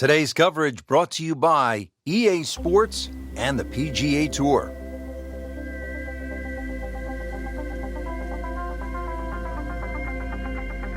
Today's coverage brought to you by EA Sports and the PGA Tour.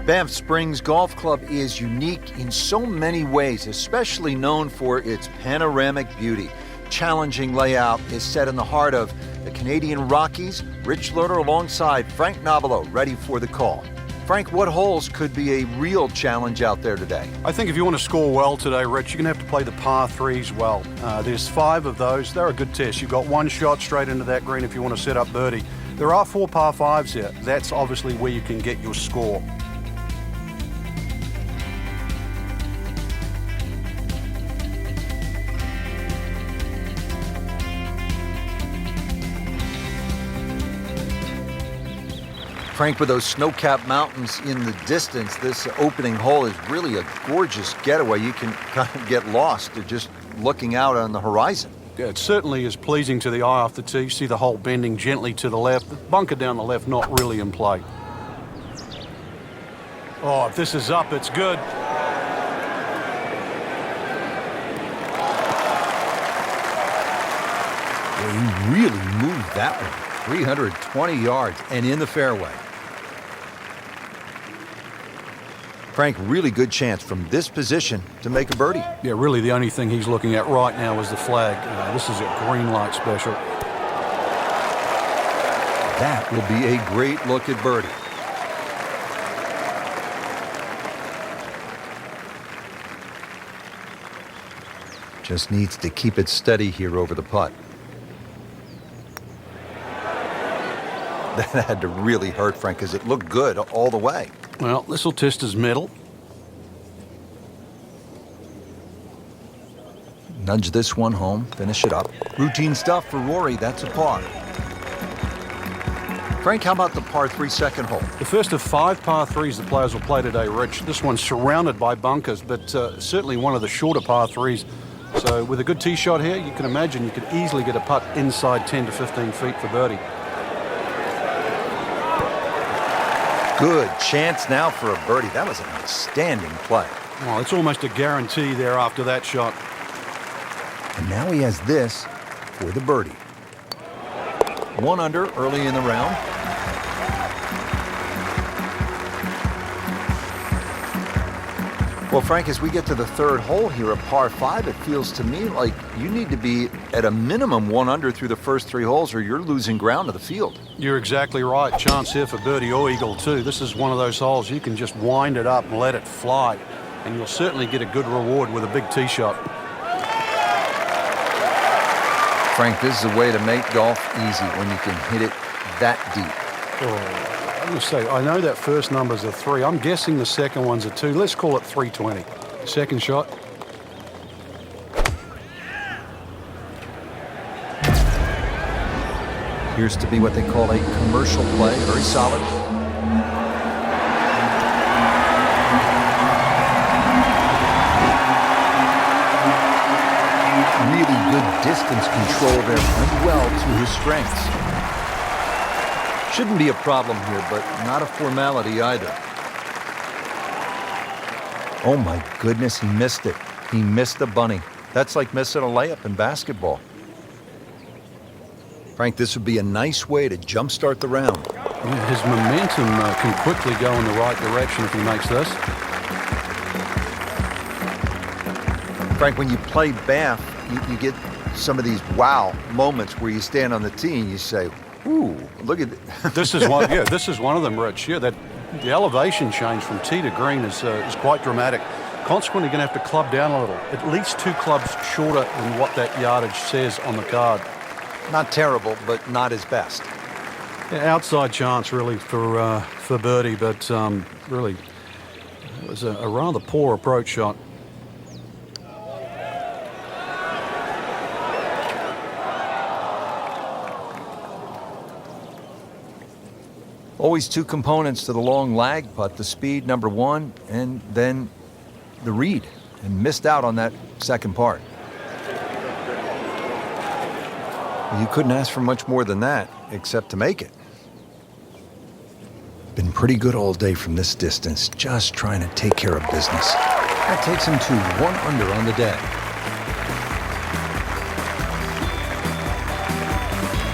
Banff Springs Golf Club is unique in so many ways, especially known for its panoramic beauty. Challenging layout is set in the heart of the Canadian Rockies. Rich Lerner alongside Frank Nobilo, ready for the call. Frank, what holes could be a real challenge out there today? I think if you want to score well today, Rich, you're going to have to play the par threes well. There's 5 of those. They're a good test. You've got 1 shot straight into that green if you want to set up birdie. There are 4 par 5s here. That's obviously where you can get your score. Frank, with those snow-capped mountains in the distance, this opening hole is really a gorgeous getaway. You can kind of get lost just looking out on the horizon. Yeah, it certainly is pleasing to the eye off the tee. You see the hole bending gently to the left. The bunker down the left, not really in play. Oh, if this is up, it's good. Well, he really moved that one. 320 yards and in the fairway. Frank, really good chance from this position to make a birdie. Yeah, really the only thing he's looking at right now is the flag. This is a green light special. That will be a great look at birdie. Just needs to keep it steady here over the putt. That had to really hurt, Frank, because it looked good all the way. Well, this will test his mettle. Nudge this one home, finish it up. Routine stuff for Rory, that's a par. Frank, how about the par 3 second hole? The first of 5 par 3s the players will play today, Rich. This one's surrounded by bunkers, but certainly one of the shorter par 3s. So with a good tee shot here, you can imagine you could easily get a putt inside 10 to 15 feet for birdie. Good chance now for a birdie. That was an outstanding play. Well, it's almost a guarantee there after that shot. And now he has this for the birdie. 1 under early in the round. Well, Frank, as we get to the 3rd hole here, a par 5, it feels to me like you need to be at a minimum 1 under through the first 3 holes or you're losing ground to the field. You're exactly right. Chance here for birdie or eagle too. This is one of those holes you can just wind it up and let it fly, and you'll certainly get a good reward with a big tee shot. Frank, this is a way to make golf easy when you can hit it that deep. Oh, I'm going to say, I know that first number's a 3. I'm guessing the second one's a 2. Let's call it 320. Second shot. Appears to be what they call a commercial play. Very solid. Really good distance control there. Playing well to his strengths. Shouldn't be a problem here, but not a formality either. Oh my goodness, he missed it. He missed the bunny. That's like missing a layup in basketball. Frank, this would be a nice way to jumpstart the round. Yeah, his momentum can quickly go in the right direction if he makes this. Frank, when you play Banff, you get some of these wow moments where you stand on the tee and you say, ooh, look at it. This is one. Yeah, this is one of them, Rich. Yeah, the elevation change from tee to green is quite dramatic. Consequently, you're going to have to club down a little. At least 2 clubs shorter than what that yardage says on the card. Not terrible, but not his best. Yeah, outside chance, really, for birdie, but really, it was a rather poor approach shot. Always 2 components to the long lag putt, the speed, number 1, and then the read, and missed out on that second part. You couldn't ask for much more than that, except to make it. Been pretty good all day from this distance, just trying to take care of business. That takes him to 1 under on the day.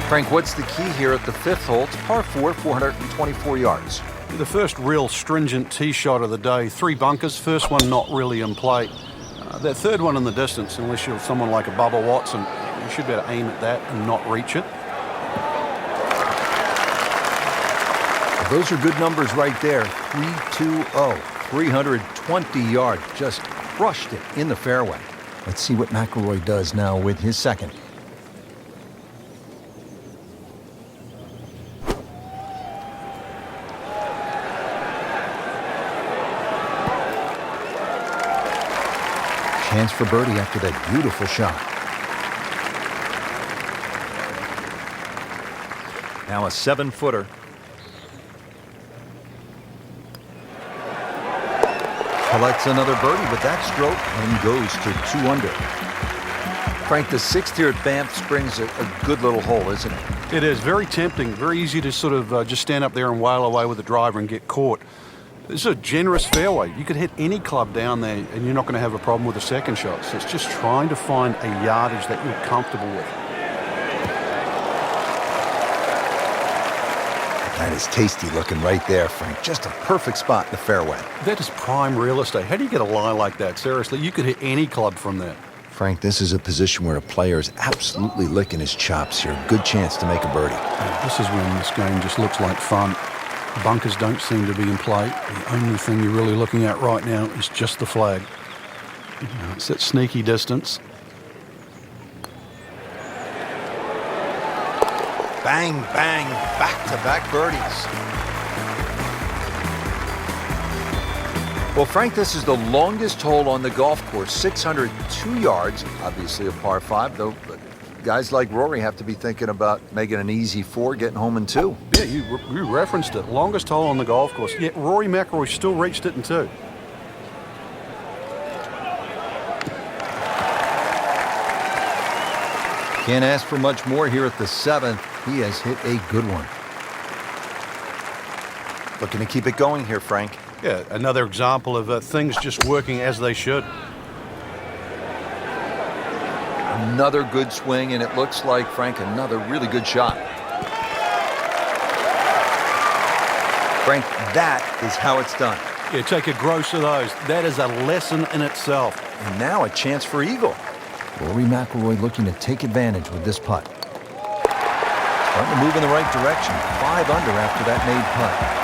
Frank, what's the key here at the 5th hole? It's par 4, 424 yards. The first real stringent tee shot of the day. 3 bunkers, first one not really in play. That third one in the distance, unless you're someone like a Bubba Watson, you should be able to aim at that and not reach it. Those are good numbers right there. 320, 320 yards. Just crushed it in the fairway. Let's see what McIlroy does now with his second. Chance for birdie after that beautiful shot. Now a 7-footer. Collects another birdie with that stroke and goes to 2 under. Frank, the 6th here at Banff Springs, a good little hole, isn't it? It is very tempting, very easy to sort of just stand up there and wail away with the driver and get caught. This is a generous fairway. You could hit any club down there and you're not going to have a problem with the second shot. So it's just trying to find a yardage that you're comfortable with. That is tasty looking right there, Frank. Just a perfect spot in the fairway. That is prime real estate. How do you get a lie like that? Seriously, you could hit any club from there. Frank, this is a position where a player is absolutely licking his chops here. Good chance to make a birdie. Yeah, this is when this game just looks like fun. Bunkers don't seem to be in play. The only thing you're really looking at right now is just the flag. It's that sneaky distance. Bang, bang, back-to-back birdies. Well, Frank, this is the longest hole on the golf course, 602 yards, obviously a par 5, though guys like Rory have to be thinking about making an easy 4, getting home in 2. Yeah, you referenced it. Longest hole on the golf course. Yet Rory McIlroy still reached it in 2. Can't ask for much more here at the 7th. He has hit a good one. Looking to keep it going here, Frank. Yeah, another example of things just working as they should. Another good swing, and it looks like, Frank, another really good shot. Frank, that is how it's done. Yeah, take a gross of those. That is a lesson in itself. And now a chance for eagle. Rory McIlroy looking to take advantage with this putt. Starting to move in the right direction. 5 under after that made putt.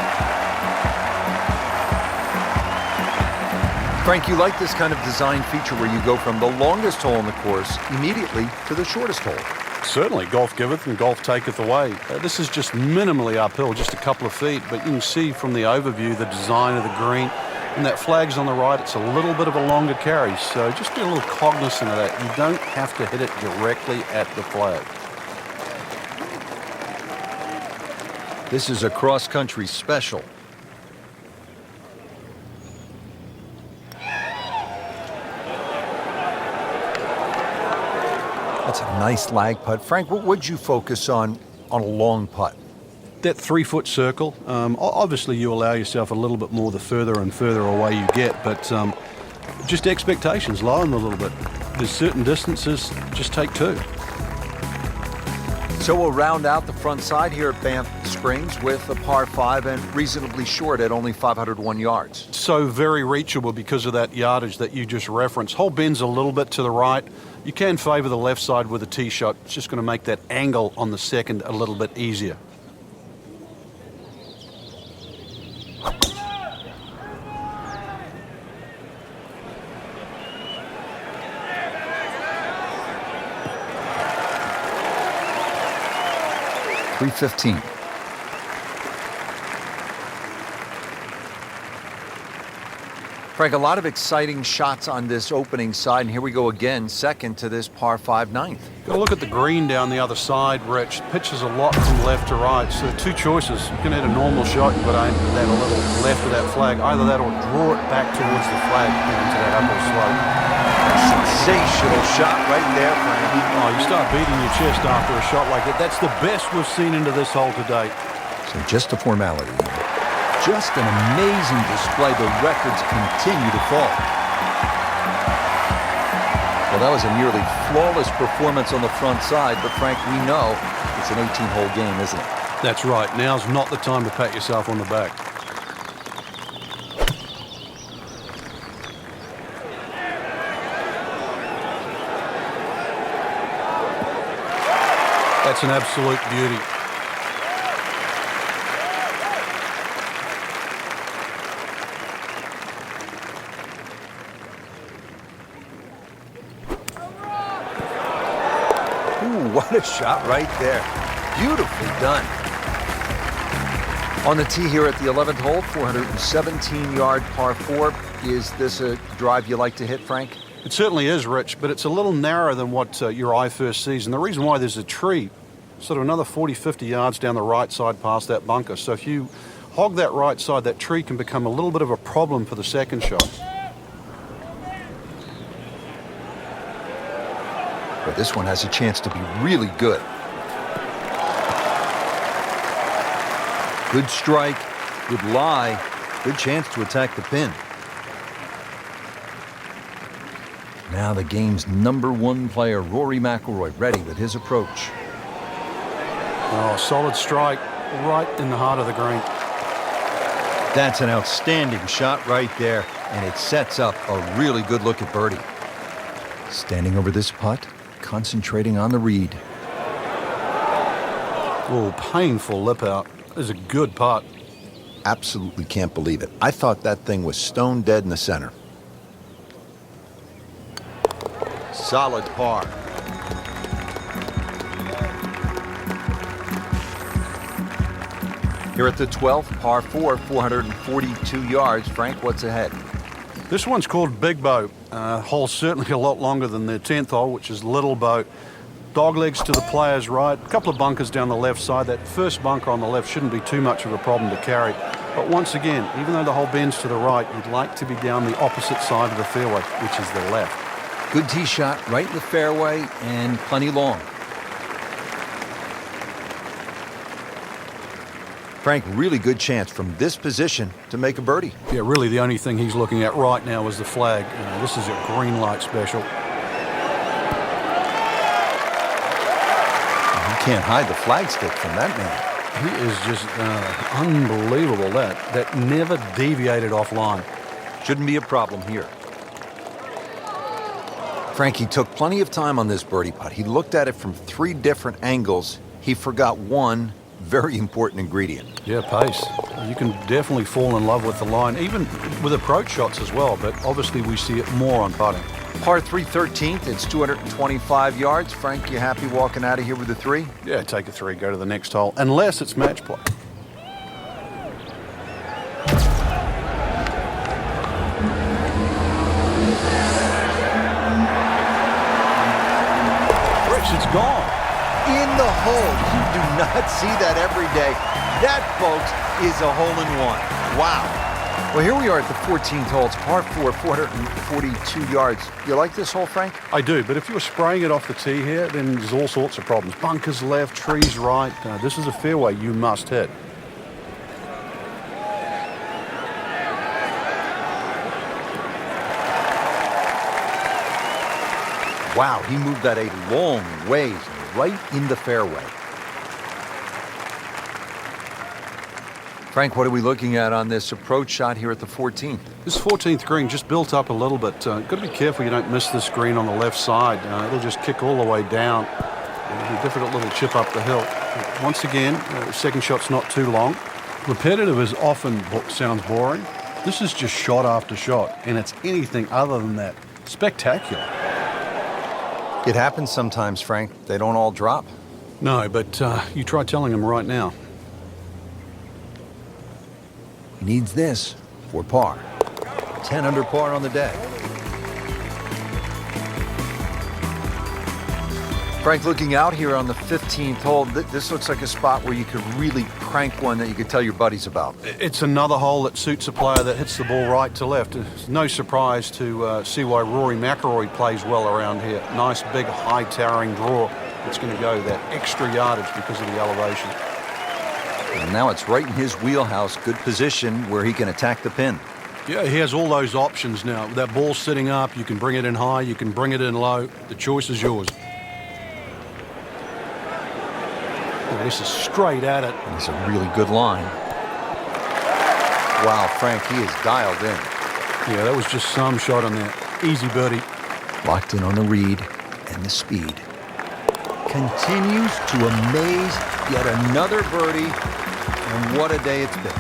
Frank, you like this kind of design feature where you go from the longest hole on the course immediately to the shortest hole. Certainly, golf giveth and golf taketh away. This is just minimally uphill, just a couple of feet, but you can see from the overview the design of the green. And that flag's on the right, it's a little bit of a longer carry, so just be a little cognizant of that. You don't have to hit it directly at the flag. This is a cross-country special. That's a nice lag putt. Frank, what would you focus on a long putt? That 3-foot circle, obviously you allow yourself a little bit more the further and further away you get, but just expectations, lower them a little bit. There's certain distances, just take 2. So we'll round out the front side here at Banff Springs with a par 5 and reasonably short at only 501 yards. So very reachable because of that yardage that you just referenced. Hole bends a little bit to the right. You can favor the left side with a tee shot. It's just going to make that angle on the second a little bit easier. .315. Frank, a lot of exciting shots on this opening side, and here we go again, second to this par 5 ninth. Got to look at the green down the other side, Rich. Pitches a lot from left to right, so 2 choices. You can hit a normal shot, you've got to aim that a little left of that flag. Either that or draw it back towards the flag into that upper slope. Sensational shot right there, Frank. Oh, you start beating your chest after a shot like that. That's the best we've seen into this hole to date. So just a formality. Just an amazing display. The records continue to fall. Well, that was a nearly flawless performance on the front side, but Frank, we know it's an 18-hole game, isn't it? That's right. Now's not the time to pat yourself on the back. That's an absolute beauty. Ooh, what a shot right there. Beautifully done. On the tee here at the 11th hole, 417-yard par 4. Is this a drive you like to hit, Frank? It certainly is, Rich, but it's a little narrower than what your eye first sees. And the reason why, there's a tree sort of another 40, 50 yards down the right side past that bunker. So if you hog that right side, that tree can become a little bit of a problem for the second shot. But this one has a chance to be really good. Good strike, good lie, good chance to attack the pin. Now the game's #1 player, Rory McIlroy, ready with his approach. Oh, solid strike right in the heart of the green. That's an outstanding shot right there, and it sets up a really good look at birdie. Standing over this putt, concentrating on the read. Oh, painful lip out. This is a good putt. Absolutely can't believe it. I thought that thing was stone dead in the center. Solid par. Here at the 12th, par 4, 442 yards. Frank, what's ahead? This one's called Big Boat. Hole's certainly a lot longer than the 10th hole, which is Little Boat. Dog legs to the player's right, a couple of bunkers down the left side. That first bunker on the left shouldn't be too much of a problem to carry. But once again, even though the hole bends to the right, you'd like to be down the opposite side of the fairway, which is the left. Good tee shot right in the fairway and plenty long. Frank, really good chance from this position to make a birdie. Yeah, really the only thing he's looking at right now is the flag. This is a green light special. You can't hide the flagstick from that man. He is just unbelievable. That never deviated offline. Shouldn't be a problem here. Frankie took plenty of time on this birdie putt. He looked at it from 3 different angles. He forgot one very important ingredient. Yeah, pace. You can definitely fall in love with the line, even with approach shots as well, but obviously we see it more on putting. Par 3 13th, it's 225 yards. Frank, you happy walking out of here with a 3? Yeah, take a 3, go to the next hole, unless it's match play. Rich, it's gone. In the hole. You do not see that every day. That, folks, is a hole-in-one. Wow. Well, here we are at the 14th hole. It's par 4, 442 yards. You like this hole, Frank? I do, but if you were spraying it off the tee here, then there's all sorts of problems. Bunkers left, trees right. This is a fairway you must hit. Wow, he moved that a long ways right in the fairway. Frank, what are we looking at on this approach shot here at the 14th? This 14th green just built up a little bit. Got to be careful you don't miss this green on the left side. It'll just kick all the way down. It'll be a difficult little chip up the hill. Once again, second shot's not too long. Repetitive is often sounds boring. This is just shot after shot, and it's anything other than that. Spectacular. It happens sometimes, Frank. They don't all drop. No, but you try telling them right now. He needs this for par. 10 under par on the day. Frank, looking out here on the 15th hole, this looks like a spot where you could really crank one that you could tell your buddies about. It's another hole that suits a player that hits the ball right to left. It's no surprise to see why Rory McIlroy plays well around here. Nice, big, high towering draw. It's going to go that extra yardage because of the elevation. And now it's right in his wheelhouse. Good position where he can attack the pin. Yeah, he has all those options now. That ball sitting up, you can bring it in high, you can bring it in low. The choice is yours. Oh, this is straight at it. It's a really good line. Wow, Frank, he is dialed in. Yeah, that was just some shot on that. Easy birdie. Locked in on the read and the speed. Continues to amaze. Yet another birdie. And what a day it's been.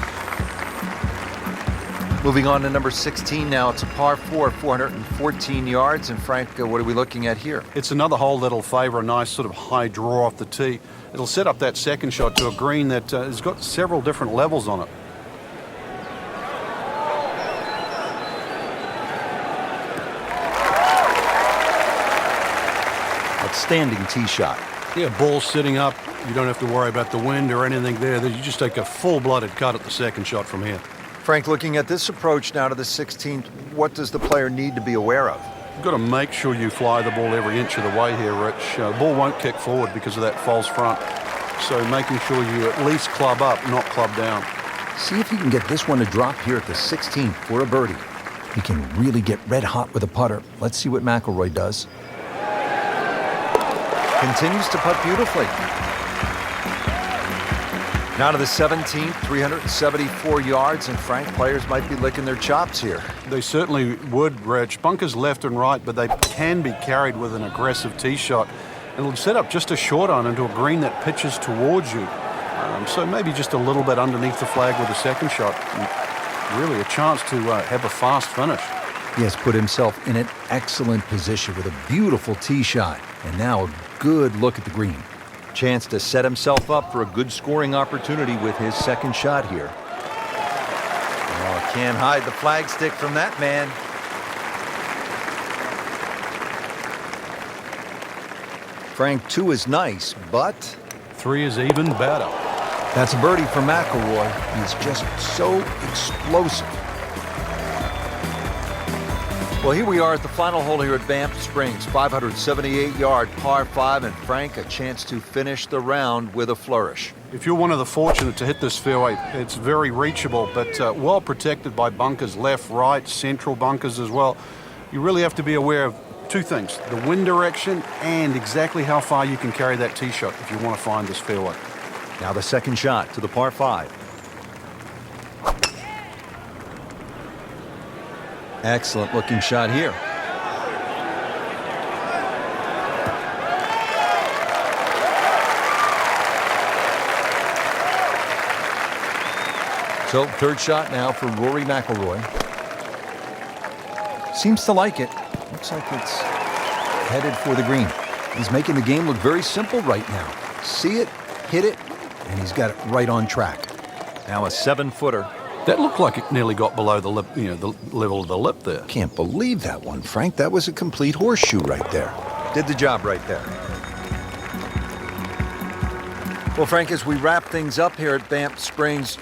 Moving on to number 16 now. It's a par 4, 414 yards. And Frank, what are we looking at here? It's another hole that'll favour a nice sort of high draw off the tee. It'll set up that second shot to a green that has got several different levels on it. Outstanding tee shot. Yeah, ball sitting up. You don't have to worry about the wind or anything there. You just take a full-blooded cut at the second shot from here. Frank, looking at this approach now to the 16th, what does the player need to be aware of? You've got to make sure you fly the ball every inch of the way here, Rich. The ball won't kick forward because of that false front. So making sure you at least club up, not club down. See if you can get this one to drop here at the 16th for a birdie. He can really get red hot with a putter. Let's see what McIlroy does. Continues to putt beautifully. Now to the 17th, 374 yards, and Frank, players might be licking their chops here. They certainly would, Rich. Bunkers left and right, but they can be carried with an aggressive tee shot. It'll set up just a short iron into a green that pitches towards you. So maybe just a little bit underneath the flag with a second shot. And really a chance to have a fast finish. He has put himself in an excellent position with a beautiful tee shot, and now a good look at the green. Chance to set himself up for a good scoring opportunity with his second shot here. Oh, can't hide the flagstick from that man. Frank, 2 is nice, but 3 is even better. that's a birdie for McIlroy. He's just so explosive. Well, here we are at the final hole here at Banff Springs, 578-yard par 5, and Frank, a chance to finish the round with a flourish. If you're one of the fortunate to hit this fairway, it's very reachable, but well protected by bunkers, left, right, central bunkers as well. You really have to be aware of 2 things, the wind direction and exactly how far you can carry that tee shot if you want to find this fairway. Now the second shot to the par 5. Excellent looking shot here. So third shot now for Rory McIlroy. Seems to like it. Looks like it's headed for the green. He's making the game look very simple right now. See it, hit it, and he's got it right on track. Now a 7-footer. That looked like it nearly got below the lip, the level of the lip there. Can't believe that one, Frank. That was a complete horseshoe right there. Did the job right there. Well, Frank, as we wrap things up here at Banff Springs,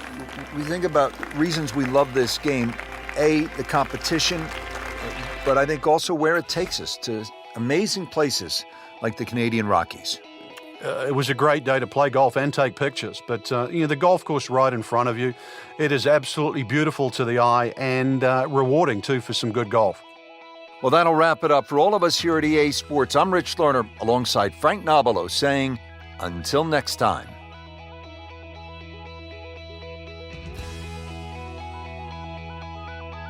we think about reasons we love this game. A, the competition, but I think also where it takes us to amazing places like the Canadian Rockies. It was a great day to play golf and take pictures, but the golf course right in front of you, it is absolutely beautiful to the eye and rewarding too for some good golf. Well, that'll wrap it up for all of us here at EA Sports. I'm Rich Lerner alongside Frank Nobilo saying, until next time.